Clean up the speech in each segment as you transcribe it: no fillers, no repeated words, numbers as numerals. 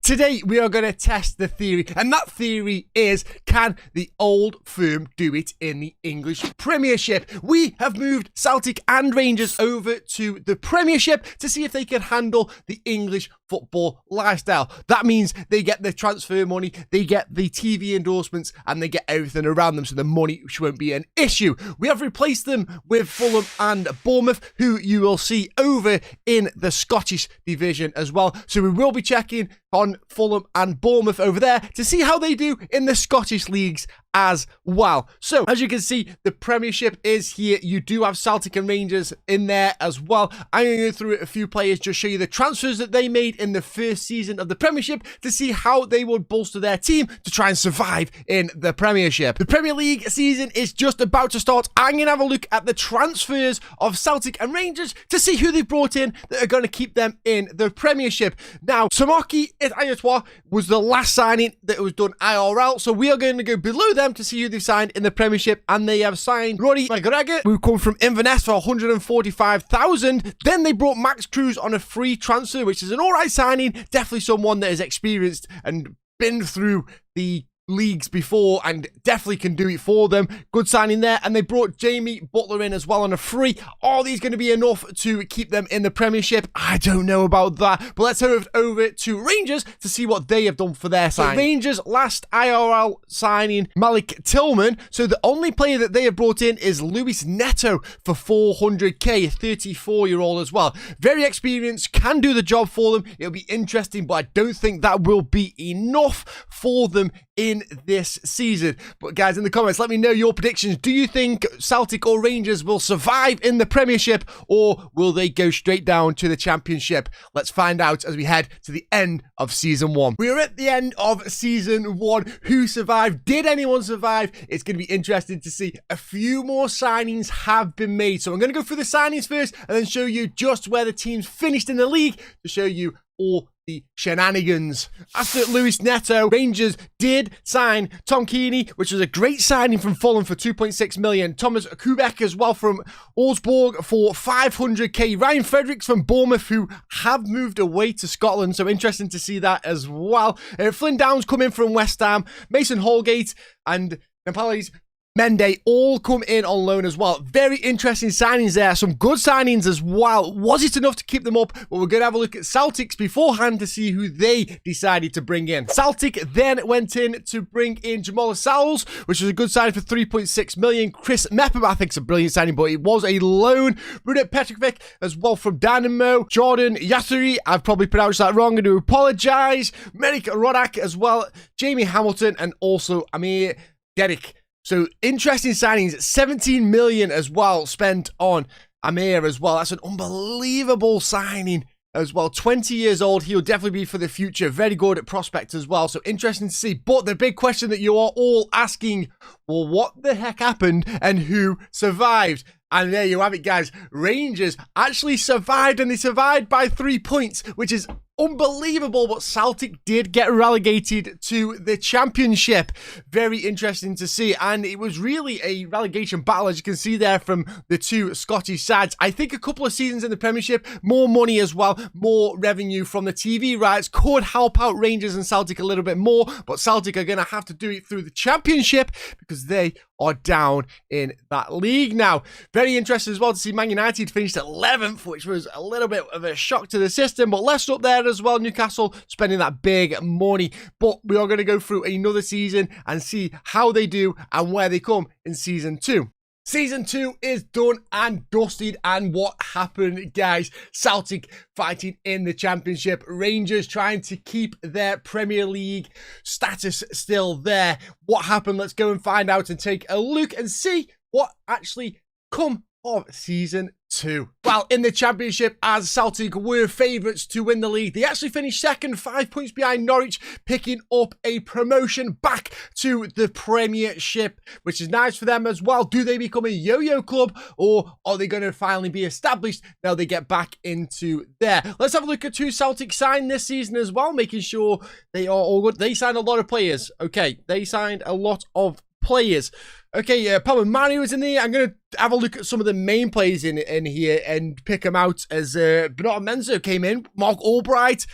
Today, we are going to test the theory, and that theory is, can the old firm do it in the English Premiership? We have moved Celtic and Rangers over to the Premiership to see if they can handle the English football lifestyle. That means they get the transfer money, they get the TV endorsements, and they get everything around them, so the money won't be an issue. We have replaced them with Fulham and Bourenmouth, who you will see over in the Scottish division as well. So we will be checking on Fulham and Bourenmouth over there to see how they do in the Scottish leagues as well. So, as you can see, the Premiership is here. You do have Celtic and Rangers in there as well. I'm going to go through a few players, just show you the transfers that they made in the first season of the Premiership to see how they would bolster their team to try and survive in the Premiership. The Premier League season is just about to start. I'm going to have a look at the transfers of Celtic and Rangers to see who they've brought in that are going to keep them in the Premiership. Now, Samaki Ayatwa was the last signing that was done IRL, so we are going to go below them to see who they've signed in the Premiership, and they have signed Rory McGregor, who come from Inverness for 145,000. Then they brought Max Cruz on a free transfer, which is an alright signing, definitely someone that is experienced and been through the leagues before and definitely can do it for them. Good signing there. And they brought Jamie Butler in as well on a free. Are these going to be enough to keep them in the Premiership? I don't know about that, but let's head over to Rangers to see what they have done for their signing. So Rangers last IRL signing Malik Tillman, so the only player that they have brought in is Luis Neto for 400k, a 34-year-old as well. Very experienced, can do the job for them. It'll be interesting, but I don't think that will be enough for them in this season. But guys, in the comments, let me know your predictions. Do you think Celtic or Rangers will survive in the Premiership, or will they go straight down to the Championship? Let's find out as we head to the end of Season 1. We are at the end of Season 1. Who survived? Did anyone survive? It's going to be interesting to see. A few more signings have been made. So I'm going to go through the signings first and then show you just where the teams finished in the league to show you all the shenanigans. After Luis Neto, Rangers did sign Tom Keeney, which was a great signing from Fulham for 2.6 million. Thomas Kubek as well from Augsburg for 500k. Ryan Fredericks from Bournemouth, who have moved away to Scotland, so interesting to see that as well. Flynn Downs coming from West Ham. Mason Holgate and Nepalese Mende all come in on loan as well. Very interesting signings there. Some good signings as well. Was it enough to keep them up? Well, we're going to have a look at Celtic's beforehand to see who they decided to bring in. Celtic then went in to bring in Jamal Lascelles, which was a good signing for 3.6 million. Chris Mepham, I think, is a brilliant signing, but it was a loan. Brunet Petrovic as well from Dynamo. Jordan Yathuri, I've probably pronounced that wrong, and do apologise. Merrick Rodak as well. Jamie Hamilton, and also Amir Derrick. So, interesting signings. 17 million as well spent on Amir as well. That's an unbelievable signing as well. 20 years old. He'll definitely be for the future. Very good at prospect as well. So, interesting to see. But the big question that you are all asking, well, what the heck happened and who survived? And there you have it, guys. Rangers actually survived, and they survived by 3 points, which is unbelievable, but Celtic did get relegated to the Championship. Very interesting to see, and it was really a relegation battle, as you can see there from the two Scottish sides. I think a couple of seasons in the Premiership, more money as well, more revenue from the TV rights could help out Rangers and Celtic a little bit more, but Celtic are going to have to do it through the Championship because they are down in that league now. Very interesting as well to see Man United finished 11th, which was a little bit of a shock to the system, but let's up there as well. Newcastle spending that big money, but we are going to go through another season and see how they do and where they come in Season 2. Season 2 is done and dusted, and what happened, guys? Celtic fighting in the Championship, Rangers trying to keep their Premier League status still there. What happened? Let's go and find out and take a look and see what actually come of Season 2. Well, in the Championship, as Celtic were favourites to win the league, they actually finished second, 5 points behind Norwich, picking up a promotion back to the Premiership, which is nice for them as well. Do they become a yo-yo club, or are they going to finally be established now they get back into there? Let's have a look at who Celtic signed this season as well, making sure they are all good. They signed a lot of players. Okay, they signed a lot of players. Okay, Palmer Mani was in there. I'm going to have a look at some of the main players in here and pick them out as Bernardo Menzo came in, Mark Albright,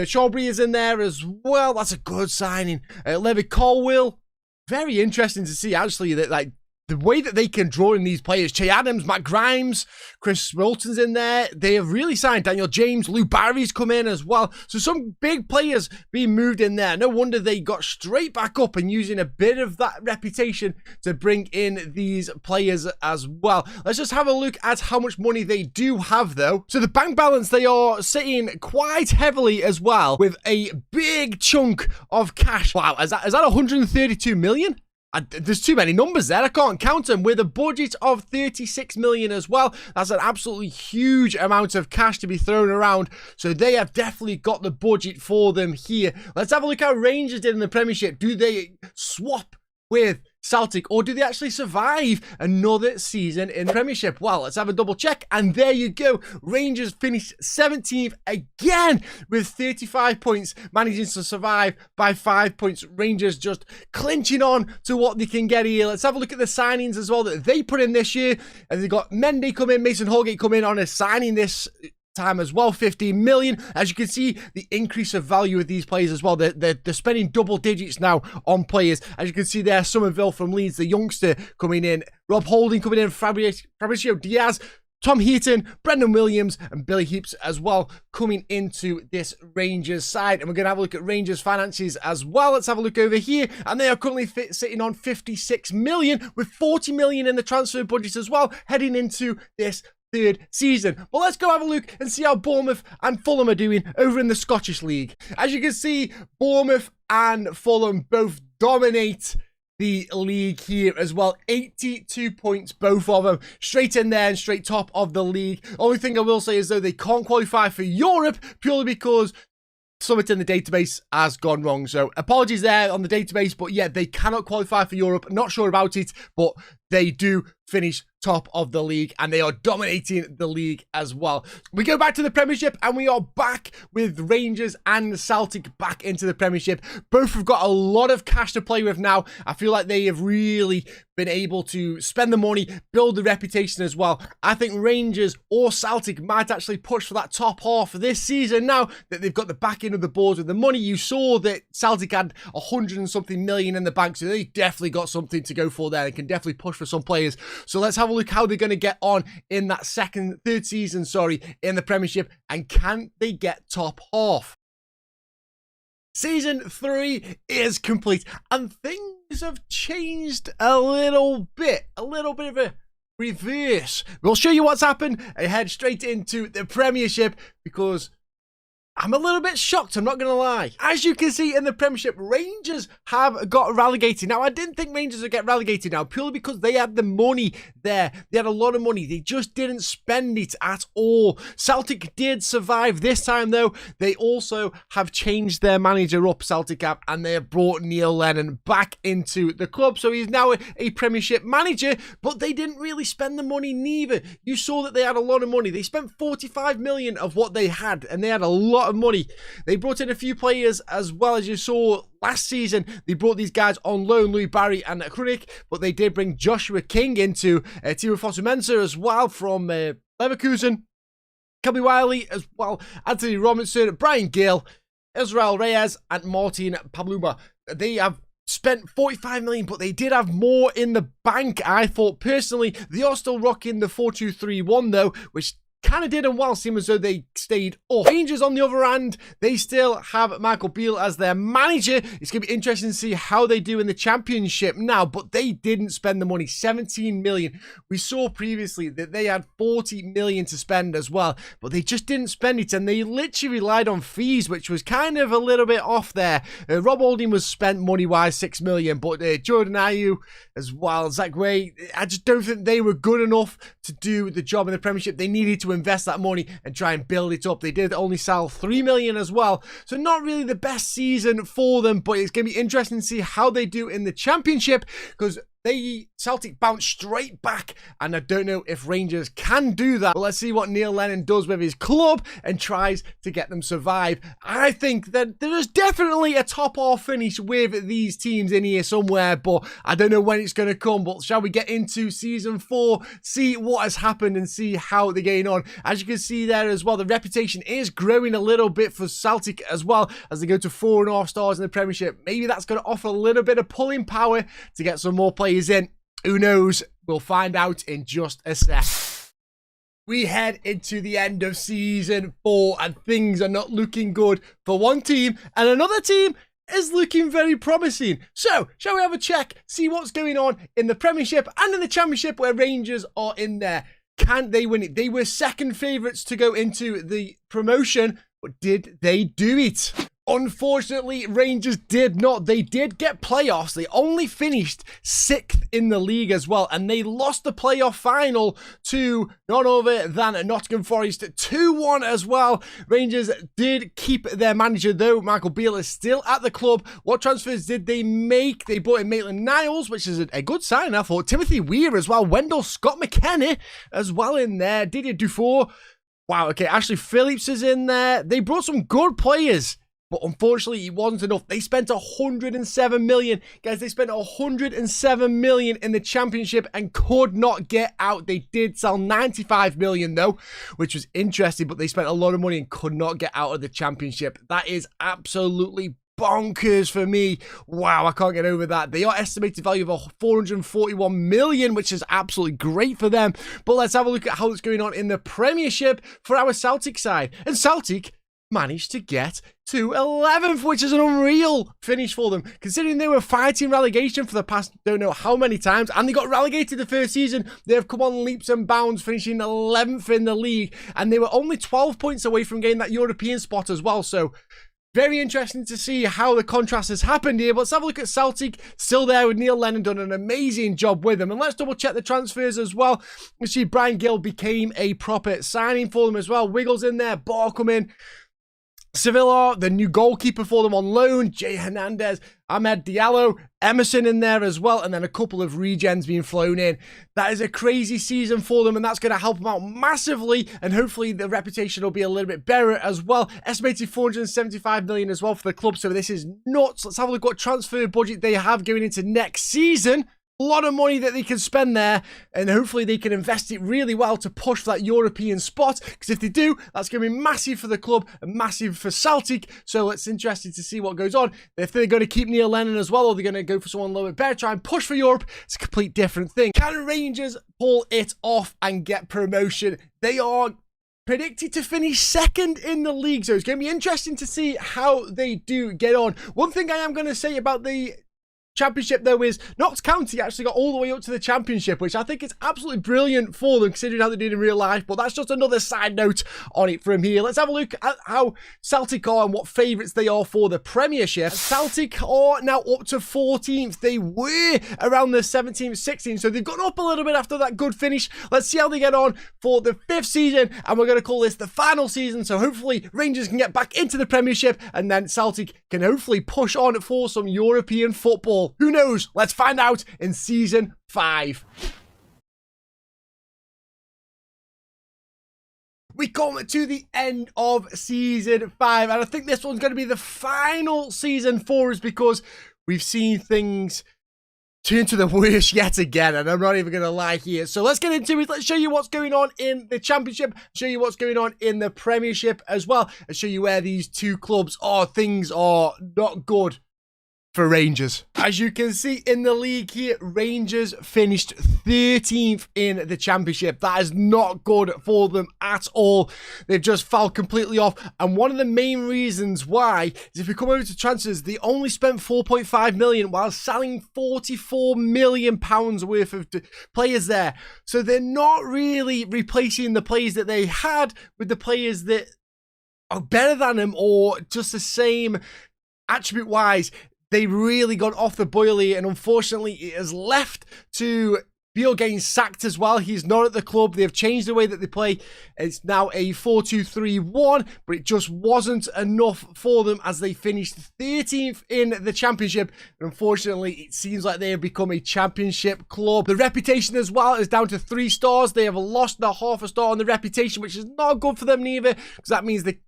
Shawbury is in there as well. That's a good signing. Levi Colwill, very interesting to see actually that like the way that they can draw in these players. Che Adams, Matt Grimes, Chris Wilton's in there. They have really signed Daniel James. Lou Barry's come in as well. So some big players being moved in there. No wonder they got straight back up and using a bit of that reputation to bring in these players as well. Let's just have a look at how much money they do have though. So the bank balance, they are sitting quite heavily as well with a big chunk of cash. Wow, is that 132 million? There's too many numbers there. I can't count them. With a budget of 36 million as well. That's an absolutely huge amount of cash to be thrown around. So they have definitely got the budget for them here. Let's have a look how Rangers did in the Premiership. Do they swap with Celtic, or do they actually survive another season in the Premiership? Well, let's have a double check, and there you go. Rangers finished 17th again with 35 points, managing to survive by 5 points. Rangers just clinching on to what they can get here. Let's have a look at the signings as well that they put in this year, and they've got Mendy come in, Mason Holgate come in on a signing this time as well, 15 million. As you can see, the increase of value of these players as well. They're spending double digits now on players. As you can see there, Somerville from Leeds, the youngster coming in, Rob Holding coming in, Fabricio Diaz, Tom Heaton, Brendan Williams, and Billy Heaps as well coming into this Rangers side. And we're going to have a look at Rangers finances as well. Let's have a look over here. And they are currently sitting on 56 million with 40 million in the transfer budget as well, heading into this third season. But let's go have a look and see how Bournemouth and Fulham are doing over in the Scottish League. As you can see, Bournemouth and Fulham both dominate the league here as well. 82 points, both of them. Straight in there and straight top of the league. Only thing I will say is though, they can't qualify for Europe purely because something in the database has gone wrong. So apologies there on the database, but yeah, they cannot qualify for Europe. Not sure about it, but they do finish top of the league and they are dominating the league as well. We go back to the Premiership and we are back with Rangers and Celtic back into the Premiership. Both have got a lot of cash to play with now. I feel like they have really been able to spend the money, build the reputation as well. I think Rangers or Celtic might actually push for that top half this season now that they've got the backing of the board with the money. You saw that Celtic had 100 and something million in the bank, so they definitely got something to go for there and can definitely push for some players. So let's have a look how they're going to get on in that third season, in the Premiership, and can they get top half? Season 3 is complete and things have changed a little bit of a reverse. We'll show you what's happened and head straight into the Premiership because I'm a little bit shocked, I'm not going to lie. As you can see in the Premiership, Rangers have got relegated. Now, I didn't think Rangers would get relegated now, purely because they had the money there. They had a lot of money. They just didn't spend it at all. Celtic did survive this time, though. They also have changed their manager up, Celtic have, and they have brought Neil Lennon back into the club. So he's now a Premiership manager, but they didn't really spend the money neither. You saw that they had a lot of money. They spent 45 million of what they had, and they had a lot of money. They brought in a few players as well. As you saw last season, they brought these guys on loan, Louis Barry and Krunik, but they did bring Joshua King into Timo Fosu-Mensah as well from Leverkusen, Kelby Wiley as well, Anthony Robinson, Brian Gill, Israel Reyes and Martin Pabluma. They have spent 45 million, but they did have more in the bank. I thought personally, they are still rocking the 4-2-3-1 though, which kind of did them well, seeing as though they stayed off. Rangers, on the other hand, they still have Michael Beale as their manager. It's going to be interesting to see how they do in the Championship now, but they didn't spend the money, 17 million. We saw previously that they had 40 million to spend as well, but they just didn't spend it, and they literally relied on fees, which was kind of a little bit off there. Rob Holding was spent money-wise, 6 million, but Jordan Ayew as well, Zach Way, I just don't think they were good enough to do the job in the Premiership. They needed to invest that money and try and build it up. They did only sell 3 million as well, so not really the best season for them, but it's going to be interesting to see how they do in the Championship, because Celtic bounced straight back, and I don't know if Rangers can do that. But let's see what Neil Lennon does with his club and tries to get them survive. I think that there is definitely a top half finish with these teams in here somewhere, but I don't know when it's going to come. But shall we get into season 4, see what has happened and see how they're getting on? As you can see there as well, the reputation is growing a little bit for Celtic as well as they go to 4.5 stars in the Premiership. Maybe that's going to offer a little bit of pulling power to get some more players in. Who knows? We'll find out in just a sec. We head into the end of season 4 and things are not looking good for one team, and another team is looking very promising. So, shall we have a check, see what's going on in the Premiership and in the Championship where Rangers are in there? Can they win it? They were second favourites to go into the promotion, but did they do it? Unfortunately, Rangers did not. They did get playoffs. They only finished 6th in the league as well, and they lost the playoff final to none other than Nottingham Forest 2-1 as well. Rangers did keep their manager though. Michael Beale is still at the club. What transfers did they make? They brought in Maitland-Niles, which is a good sign, I thought. Timothy Weir as well. Wendell Scott McKenna as well in there. Didier Dufour. Wow, okay. Ashley Phillips is in there. They brought some good players, but unfortunately, it wasn't enough. They spent 107 million. Guys, they spent 107 million in the Championship and could not get out. They did sell 95 million though, which was interesting, but they spent a lot of money and could not get out of the Championship. That is absolutely bonkers for me. Wow, I can't get over that. They are estimated value of 441 million, which is absolutely great for them. But let's have a look at how it's going on in the Premiership for our Celtic side. And Celtic managed to get to 11th, which is an unreal finish for them, considering they were fighting relegation for the past don't know how many times, and they got relegated the first season. They have come on leaps and bounds, finishing 11th in the league, and they were only 12 points away from getting that European spot as well. So very interesting to see how the contrast has happened here. But let's have a look at Celtic, still there with Neil Lennon, done an amazing job with them. And let's double check the transfers as well. You see Brian Gill became a proper signing for them as well. Wiggles in there, Bar come in. Sevilla, the new goalkeeper for them on loan, Jay Hernandez, Ahmed Diallo, Emerson in there as well, and then a couple of regens being flown in. That is a crazy season for them, and that's going to help them out massively, and hopefully the reputation will be a little bit better as well. Estimated 475 million as well for the club, so this is nuts. Let's have a look what transfer budget they have going into next season. A lot of money that they can spend there, and hopefully they can invest it really well to push for that European spot, because if they do, that's going to be massive for the club and massive for Celtic. So it's interesting to see what goes on. If they're going to keep Neil Lennon as well, or they're going to go for someone a little bit better, try and push for Europe, it's a complete different thing. Can Rangers pull it off and get promotion? They are predicted to finish 2nd in the league, so it's going to be interesting to see how they do get on. One thing I am going to say about the Championship though is Notts County actually got all the way up to the Championship, which I think is absolutely brilliant for them considering how they did in real life. But that's just another side note on it from here. Let's have a look at how Celtic are and what favourites they are for the Premiership. Celtic are now up to 14th. They were around the 17th, 16th, so they've gone up a little bit after that good finish. Let's see how they get on for the 5th season, and we're going to call this the final season. So hopefully Rangers can get back into the Premiership, and then Celtic can hopefully push on for some European football. Who knows? Let's find out in season 5. We come to the end of season 5, and I think this one's going to be the final season for us because we've seen things turn to the worst yet again, and I'm not even going to lie here. So let's get into it. Let's show you what's going on in the Championship, show you what's going on in the Premiership as well, and show you where these two clubs are. Things are not good for Rangers. As you can see in the league here, Rangers finished 13th in the Championship. That is not good for them at all. They've just fell completely off. And one of the main reasons why is if we come over to transfers, they only spent 4.5 million while selling 44 million pounds worth of players there. So they're not really replacing the players that they had with the players that are better than them or just the same attribute wise. They really got off the boil here, and unfortunately it has left to Beale getting sacked as well. He's not at the club. They've changed the way that they play. It's now a 4-2-3-1, but it just wasn't enough for them as they finished 13th in the championship. And unfortunately, it seems like they have become a championship club. The reputation as well is down to 3 stars. They have lost their half a star on the reputation, which is not good for them neither, because that means they've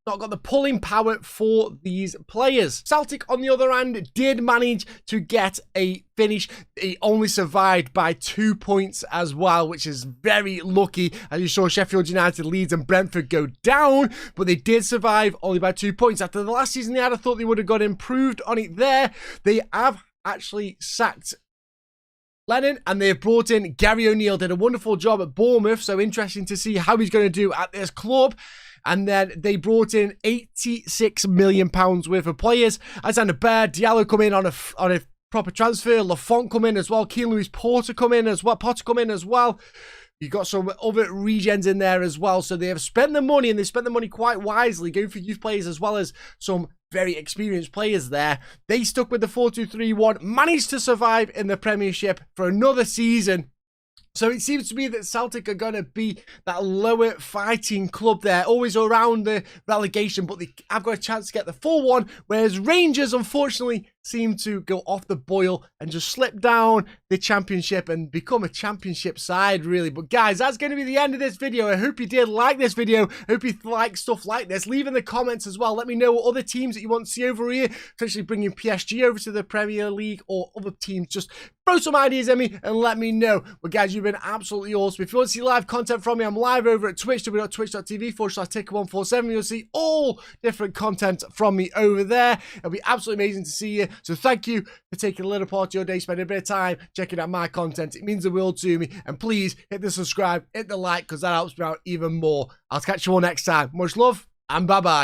not got the pulling power for these players. Celtic, on the other hand, did manage to get a finish. They only survived by 2 points as well, which is very lucky. As you saw, Sheffield United, Leeds and Brentford go down, but they did survive only by 2 points. After the last season they had, I thought they would have got improved on it there. They have actually sacked Lennon, and they've brought in Gary O'Neill. Did a wonderful job at Bournemouth, so interesting to see how he's going to do at this club. And then they brought in £86 million worth of players. Alexander Baird, Diallo come in on a proper transfer. Lafont come in as well. Keane Lewis Potter come in as well. You've got some other regens in there as well. So they have spent the money, and they spent the money quite wisely, going for youth players as well as some very experienced players there. They stuck with the 4-2-3-1, managed to survive in the Premiership for another season. So it seems to me that Celtic are going to be that lower fighting club there, always around the relegation, but they have got a chance to get the full one, whereas Rangers, unfortunately, seem to go off the boil and just slip down the championship and become a championship side, really. But guys, that's going to be the end of this video. I hope you did like this video. I hope you like stuff like this. Leave in the comments as well. Let me know what other teams that you want to see over here, potentially bringing PSG over to the Premier League or other teams. Just throw some ideas at me and let me know. But guys, you've been absolutely awesome. If you want to see live content from me, I'm live over at Twitch, www.twitch.tv/Ticker147. You'll see all different content from me over there. It'll be absolutely amazing to see you. So thank you for taking a little part of your day, spending a bit of time checking out my content. It means the world to me. And please hit the subscribe, hit the like, because that helps me out even more. I'll catch you all next time. Much love and bye-bye.